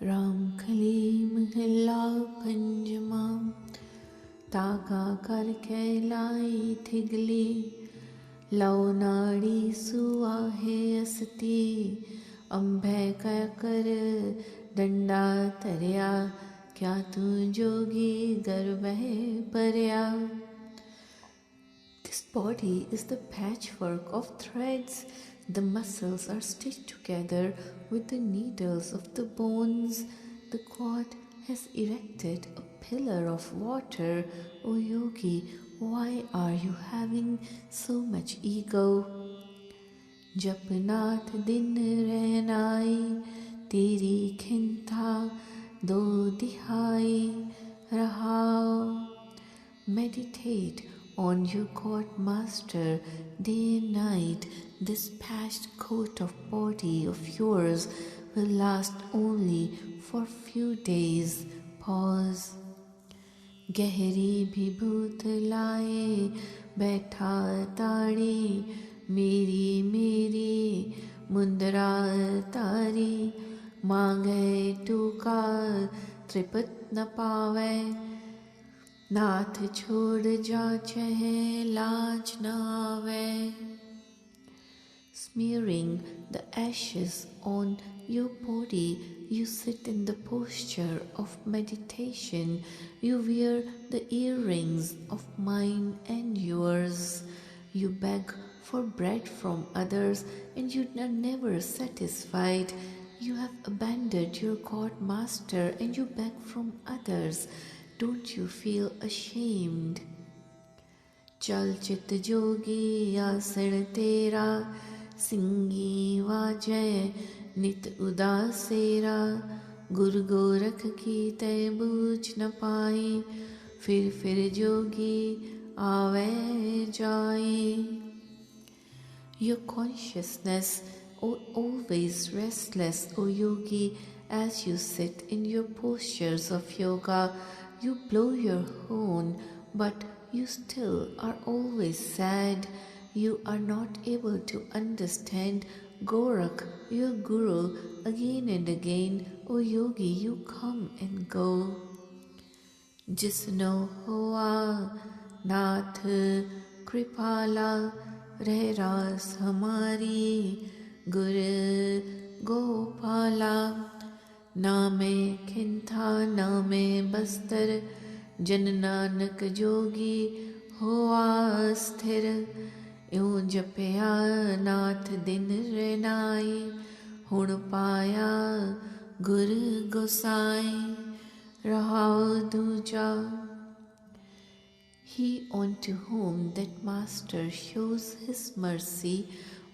राम कली महला पंजमा ताका कर कैलाई थिगली लव नाड़ी सुआ है असती अम्भय का कर डंडा तरया क्या तू जोगी गर्व है परया. This body is the patchwork of threads. The muscles are stitched together with the needles of the bones. The god has erected a pillar of water. O yogi, why are you having so much ego? जपनाथ दिन रहनाई तेरी खिंता दो दिहाई रहाओ. Meditate on your God Master day and night. This patched coat of body of yours will last only for few days. Pause. गहरी विभूत लाए बैठा ताड़ी मेरी मेरी मुंदरा तारी मांगे टूका त्रिपत न पावे नाथ छोड़ जा चाहे लाज न आवे. Smearing the ashes on your body, you sit in the posture of meditation. You wear the earrings of mine and yours. You beg for bread from others and you are never satisfied. You have abandoned your God Master and you beg from others. Don't you feel ashamed? चल चित जोगी आसन तेरा सिंगी वाजय नित उदासेरा गुरु गोरख की तय बूझ न पाई फिर जोगी आवे जाए. Your consciousness always restless, O yogi, as you sit in your postures of yoga. You blow your horn, but you still are always sad. You are not able to understand Gorakh, your guru, again and again. O yogi, you come and go. Jisno hoa nath kripala reh ras hamari gur gopala. नामे खिंथा नामे बस्तर जन नानक जोगी होआ स्थिर. यूं जपया नाथ दिन रैनाई हुण पाया गुर गोसाई रहाओ दूजा. He unto whom that master shows his mercy,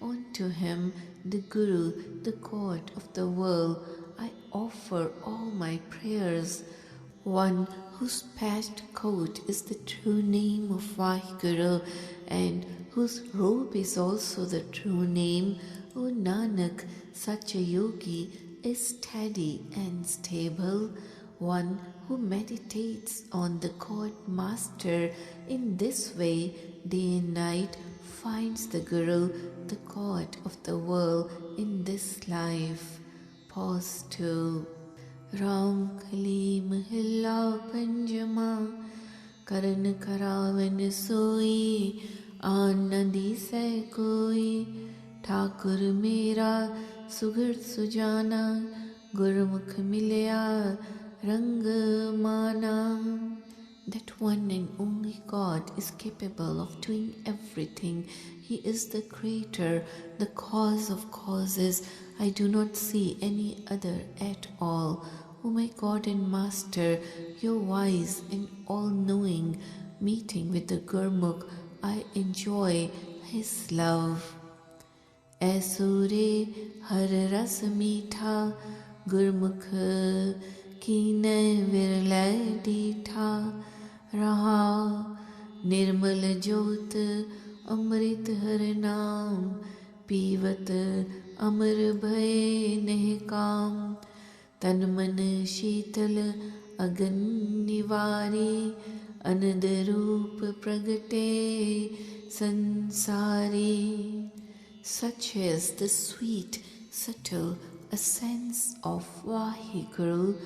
unto him the Guru, the God of the world, I offer all my prayers. One whose patched coat is the true name of Vaheguru and whose robe is also the true name. O Nanak, such a yogi is steady and stable. One who meditates on the God Master in this way day and night finds the Guru, the God of the world, in this life. Pause 2. Ram कली महला पंजमा करन करावन सोई आन नदी से कोई ठाकुर मेरा सुगढ़ सुजाना गुरमुख मिलया रंग माना. That one and only God is capable of doing everything. He is the creator, the cause of causes. I do not see any other at all. O my God and Master, your wise and all-knowing, meeting with the Gurmukh, I enjoy his love. ऐसुरे हर रस मीठा गुरमुख कीने विरलय डीठा रहा निर्मल ज्योत अमृत हर नाम पीवत अमर भय नह काम. तन मन शीतल अगन निवारी अनद रूप प्रगटे संसारी. Such is the sweet, subtle, a sense of Vaheguru.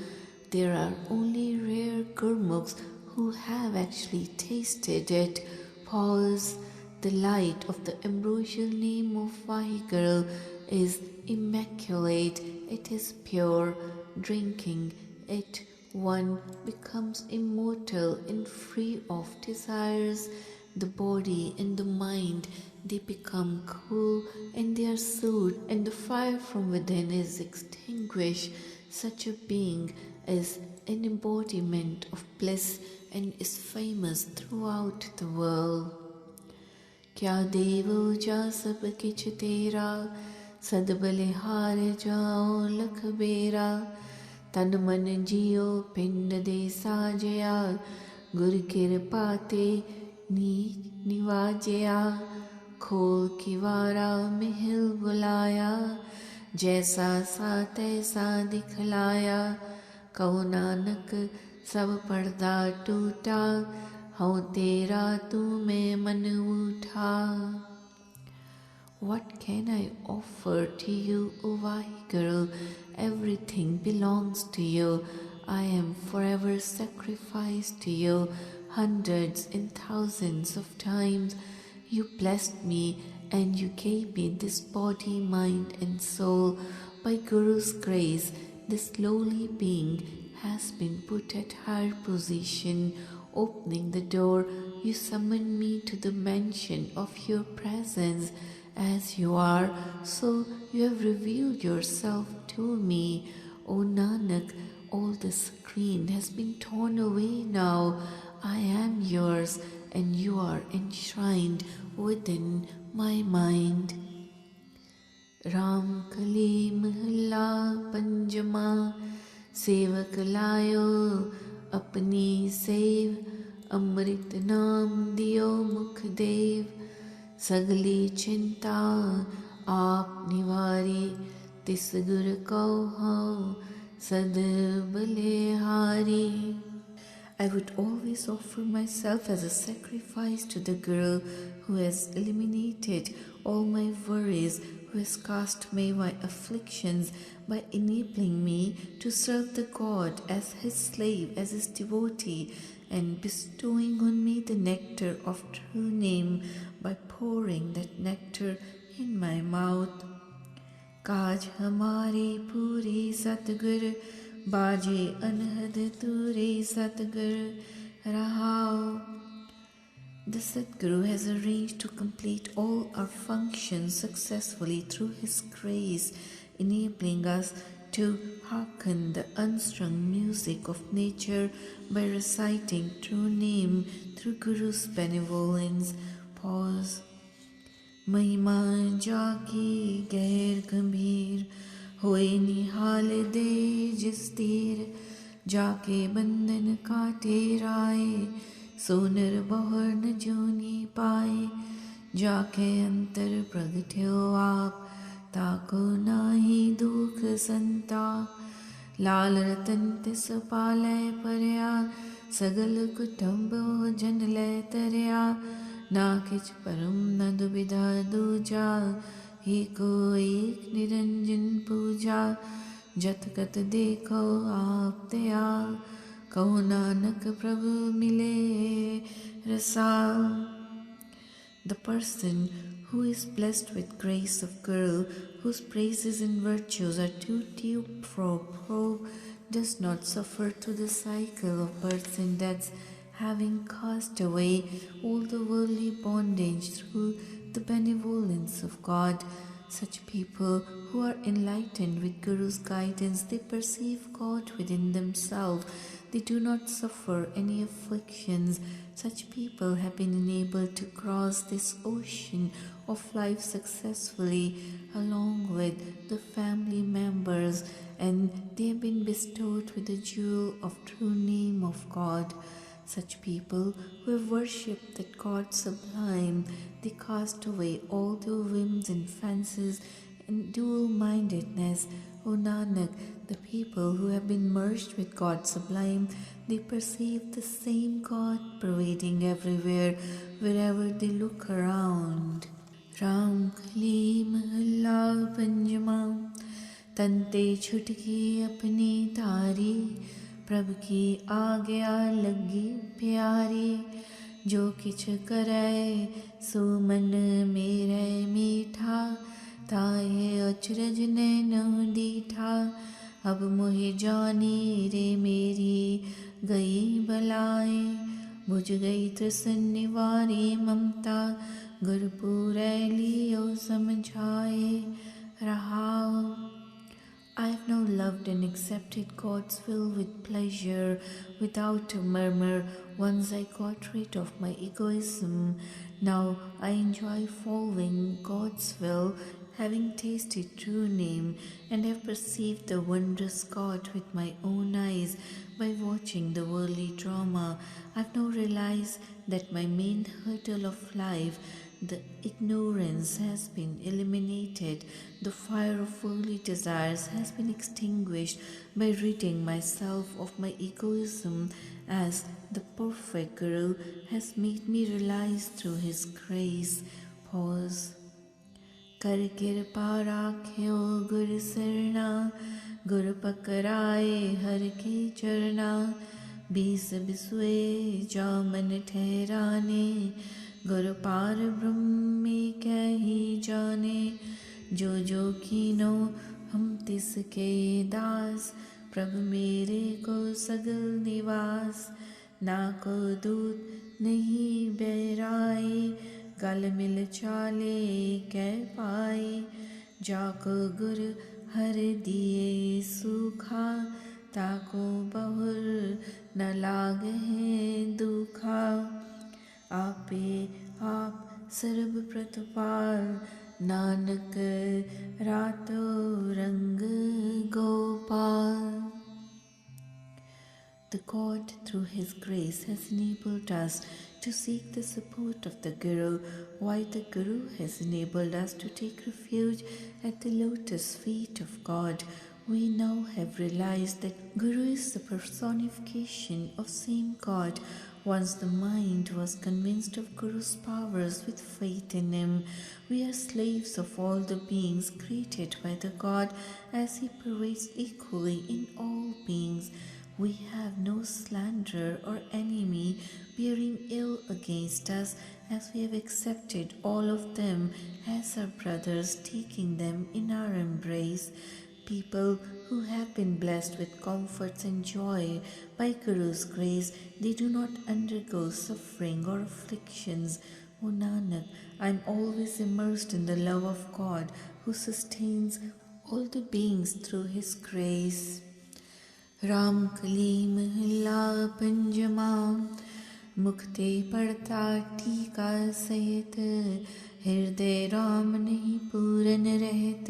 There are only rare Gurmukhs who have actually tasted it. Pause. The light of the ambrosial name of Vaheguru is immaculate. It is pure. Drinking it, one becomes immortal and free of desires. The body and the mind, they become cool and they are soothed, and the fire from within is extinguished. Such a being is an embodiment of bliss and is famous throughout the world. क्या देवो जा सब किछ तेरा, सद बलिहार जाओ लख बेरा, तन मन जियो पिंड दे साजया, गुर कृपा ते निवाजया, खोल किवारा मिहिल बुलाया, जैसा सा तैसा दिखलाया, कहो नानक सब पर्दा टूटा, हूँ तेरा तू मैं मन उठा. What can I offer to you, O Vaheguru? Everything belongs to you. I am forever sacrificed to you. Hundreds and thousands of times you blessed me and you gave me this body, mind and soul. By Guru's grace, this lowly being has been put at higher position. Opening the door, you summon me to the mansion of your presence. As you are, so you have revealed yourself to me. O Nanak, all the screen has been torn away now. I am yours and you are enshrined within my mind. Ram Kali Mahalla Panjama, Sevak Layo Apni Sev, Amrit Naam Diyo Mukh Dev, Sagli Chinta Aap Nivari, Tis Gur Kau Hau Sad Balehari. I would always offer myself as a sacrifice to the Guru who has eliminated all my worries, who has cast away my afflictions by enabling me to serve the God as his slave, as his devotee, and bestowing on me the nectar of true name by pouring that nectar in my mouth. Kaj hamari puri Satgur, Baje anhad ture Satgur Rahao. The Sadguru has arranged to complete all our functions successfully through his grace, enabling us to hearken the unstrung music of nature by reciting true name through Guru's benevolence. Pause. महिमा जाकी गैर गंभीर, होए निहाल दे जिस तीर, जाके बंधन काटे राए, सोनर बहुर न जोनी पाए, जाके अंतर प्रगट्यो आप, ताको नाही दुख संताप. लाल रतन तिस पालै परया, सगल कुटुंब जन लै तरया, ना किछ परम न दुविधा दूजा, एको एक निरंजन पूजा. जत कत देखो आप दयाल, कहो नानक प्रभु मिले रसाल. The person who is blessed with grace of Guru, whose praises and virtues are too deep for probe, does not suffer through the cycle of births and deaths, having cast away all the worldly bondage through the benevolence of God. Such people who are enlightened with Guru's guidance, they perceive God within themselves. They do not suffer any afflictions. Such people have been enabled to cross this ocean of life successfully along with the family members, and they have been bestowed with the jewel of true name of God. Such people who have worshipped that God sublime, they cast away all their whims and fancies and dual-mindedness. O Nanak, the people who have been merged with God sublime, they perceive the same God pervading everywhere, wherever they look around. Ram Kali Mahalla Panjama, तंते छुटकी अपनी तारी, प्रभ की आज्ञा लगी प्यारी। जो किछ करे सो मन मेरे मीठा, ताहे अचरज नैनो दीठा। अब मोहि जानी रे मेरी गई बलाए, बुझ गई तृष्ण निवारी ममता। गुरपुरै लियो समझाए रहाओ। I have now loved and accepted God's will with pleasure, without a murmur. Once I got rid of my egoism. Now I enjoy following God's will, having tasted true name, and have perceived the wondrous God with my own eyes by watching the worldly drama. I have now realized that my main hurdle of life, the ignorance, has been eliminated. The fire of worldly desires has been extinguished by ridding myself of my egoism, as the perfect Guru has made me realize through his grace. Pause. कर कृपा राख्यो गुर सरना, गुर पकड़ाए हर के चरना। बीस बिसुए जा मन ठहराने, गुर पार ब्रह्म कही जाने। जो जो कीनो हम तिसके दास, प्रभ मेरे को सगल निवास। ना को दूत नहीं बैराए, गल मिल चाले कह पाए। जाको गुर हर दिए सूखा, ताको बहुर न लागहे दुखा। आपे आप सर्व प्रतिपाल, नानक रातो रंग Gopal. The God, through His grace, has enabled us to seek the support of the Guru, while the Guru has enabled us to take refuge at the lotus feet of God. We now have realized that Guru is the personification of same God. Once the mind was convinced of Guru's powers with faith in him. We are slaves of all the beings created by the God, as He pervades equally in all beings. We have no slanderer or enemy bearing ill against us, as we have accepted all of them as our brothers, taking them in our embrace. People who have been blessed with comforts and joy by Guru's grace, they do not undergo suffering or afflictions. O Nanak, I am always immersed in the love of God, who sustains all the beings through His grace. Ram कली महला पंजमा, मुक्ते पड़ता टीका सहित। हृदय राम नहीं पूरन रहत,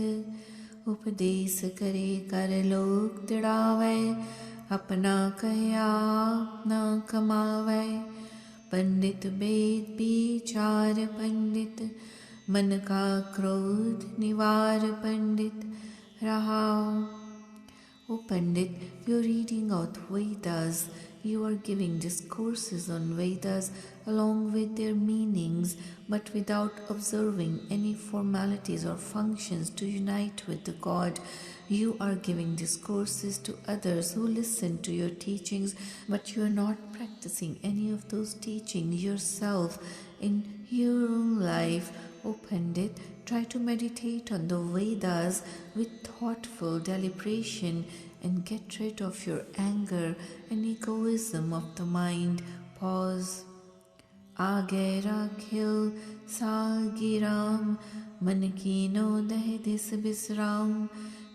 उपदेश करे कर लोक तिड़ावै। अपना कहया अपना कमावै, पंडित वेद विचार पंडित। मन का क्रोध निवार पंडित रहाओ। O Pandit, you are reading out Vedas. You are giving discourses on Vedas along with their meanings, but without observing any formalities or functions to unite with the God. You are giving discourses to others who listen to your teachings, but you are not practicing any of those teachings yourself in your own life. O Pandit, try to meditate on the Vedas with thoughtful deliberation and get rid of your anger and egoism of the mind. Pause. आगे राख्यो सागिराम, मन कीनो दह this बिसराम।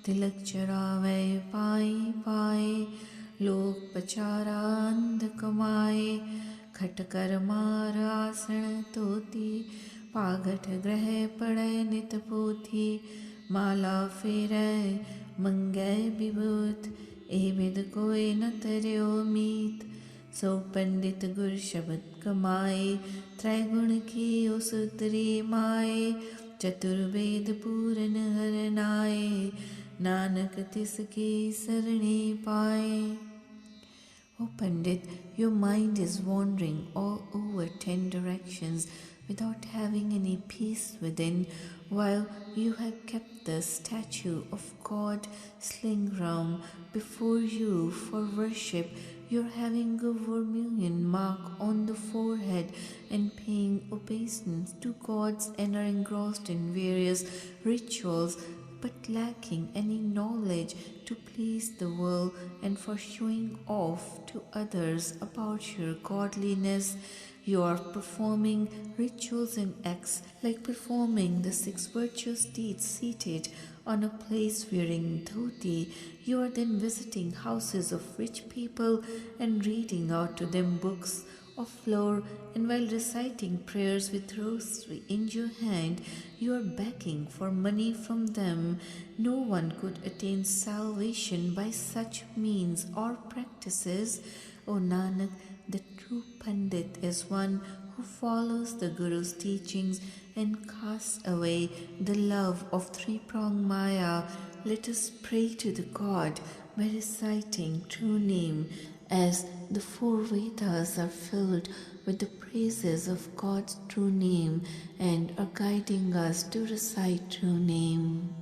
तिलक चढ़ावे पाई पाए, लोक पचारा अंध कमाए। खटकर मार आसन तोती, पागठ ग्रह पड़े नित पोथी। माला फेरे मंगे विभूत, ए विद कोई न तरयो मीत। सो पंडित गुर शब्द कमाए, त्रैगुण की सुतरी माए। चतुर्वेद पूरन हर नाए, नानक तिसकी सरणी पाए। O Pandit, your mind is wandering all over 10 directions without having any peace within, while you have kept the statue of God Slingram before you for worship, you're having a vermilion mark on the forehead and paying obeisance to gods and are engrossed in various rituals but lacking any knowledge to please the world and for showing off to others about your godliness. You are performing rituals and acts like performing the 6 virtuous deeds seated on a place wearing dhoti. You are then visiting houses of rich people and reading out to them books of lore, and while reciting prayers with rosary in your hand, you are begging for money from them. No one could attain salvation by such means or practices. O Nanak, the true Pandit is one who follows the Guru's teachings and casts away the love of three-pronged Maya. Let us pray to the God by reciting true name, as the 4 Vedas are filled with the praises of God's true name and are guiding us to recite true name.